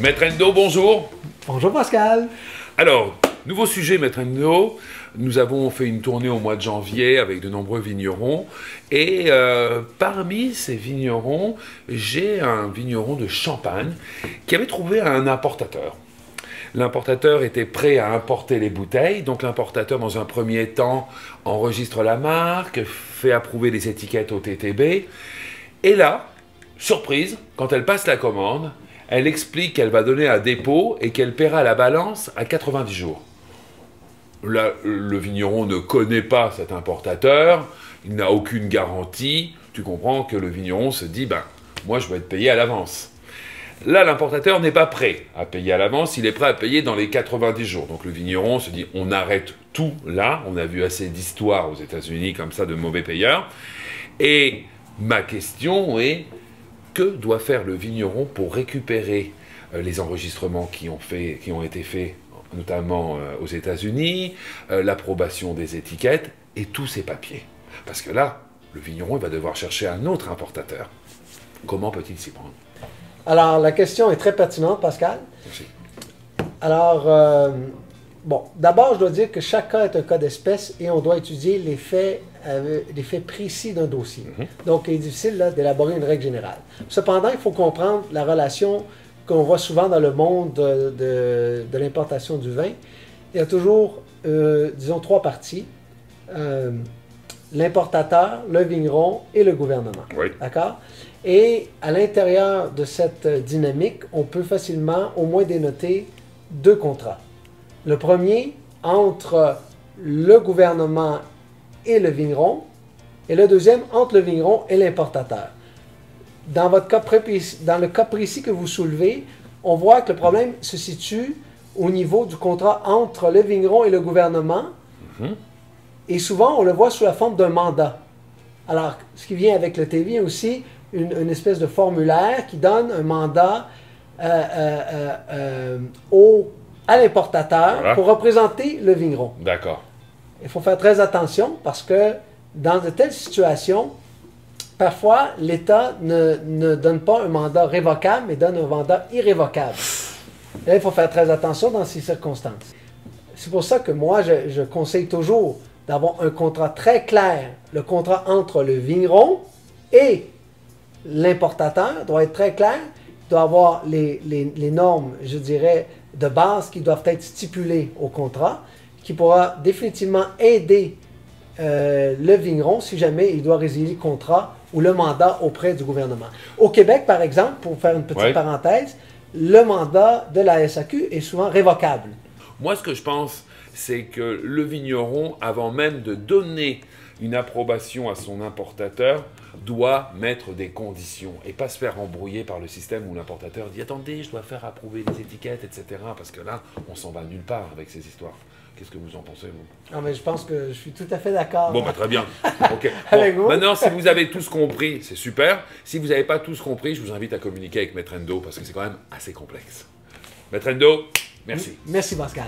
Maître Endo, bonjour. Bonjour Pascal. Alors, nouveau sujet, Maître Endo. Nous avons fait une tournée au mois de janvier avec de nombreux vignerons. Et parmi ces vignerons, j'ai un vigneron de Champagne qui avait trouvé un importateur. L'importateur était prêt à importer les bouteilles. Donc l'importateur, dans un premier temps, enregistre la marque, fait approuver les étiquettes au TTB. Et là, surprise, quand elle passe la commande, elle explique qu'elle va donner un dépôt et qu'elle paiera la balance à 90 jours. Là, le vigneron ne connaît pas cet importateur, il n'a aucune garantie. Tu comprends que le vigneron se dit, ben, moi je vais être payé à l'avance. Là, l'importateur n'est pas prêt à payer à l'avance, il est prêt à payer dans les 90 jours. Donc le vigneron se dit, on arrête tout là. On a vu assez d'histoires aux États-Unis comme ça de mauvais payeurs. Et ma question est, que doit faire le vigneron pour récupérer les enregistrements qui ont été faits, notamment aux États-Unis, l'approbation des étiquettes et tous ces papiers? Parce que là, le vigneron il va devoir chercher un autre importateur. Comment peut-il s'y prendre? Alors, la question est très pertinente, Pascal. Merci. Alors, bon, d'abord, je dois dire que chaque cas est un cas d'espèce et on doit étudier les faits précis d'un dossier. Donc, il est difficile d'élaborer une règle générale. Cependant, il faut comprendre la relation qu'on voit souvent dans le monde de l'importation du vin. Il y a toujours, disons, trois parties. L'importateur, le vigneron et le gouvernement. Oui. D'accord? Et à l'intérieur de cette dynamique, on peut facilement au moins dénoter deux contrats. Le premier, entre le gouvernement et le vigneron, et le deuxième, entre le vigneron et l'importateur. Dans le cas précis que vous soulevez, on voit que le problème se situe au niveau du contrat entre le vigneron et le gouvernement, et souvent on le voit sous la forme d'un mandat. Alors, ce qui vient avec le TV aussi, une espèce de formulaire qui donne un mandat à l'importateur, voilà, pour représenter le vigneron. D'accord. Il faut faire très attention parce que dans de telles situations, parfois l'État ne donne pas un mandat révocable, mais donne un mandat irrévocable. Là, il faut faire très attention dans ces circonstances. C'est pour ça que moi, je conseille toujours d'avoir un contrat très clair. Le contrat entre le vigneron et l'importateur doit être très clair. Il doit avoir les normes, je dirais, de base qui doivent être stipulées au contrat, qui pourra définitivement aider le vigneron si jamais il doit résilier le contrat ou le mandat auprès du gouvernement. Au Québec, par exemple, pour faire une petite parenthèse, le mandat de la SAQ est souvent révocable. Moi, ce que je pense, c'est que le vigneron, avant même de donner une approbation à son importateur, doit mettre des conditions et pas se faire embrouiller par le système où l'importateur dit « Attendez, je dois faire approuver les étiquettes, etc. » Parce que là, on s'en va nulle part avec ces histoires. Qu'est-ce que vous en pensez, vous? Non, mais je pense que je suis tout à fait d'accord. Bon, bah, très bien. Okay. Avec vous? Maintenant, si vous avez tous compris, c'est super. Si vous n'avez pas tous compris, je vous invite à communiquer avec Maître Endo parce que c'est quand même assez complexe. Maître Endo, merci. Merci, Pascal.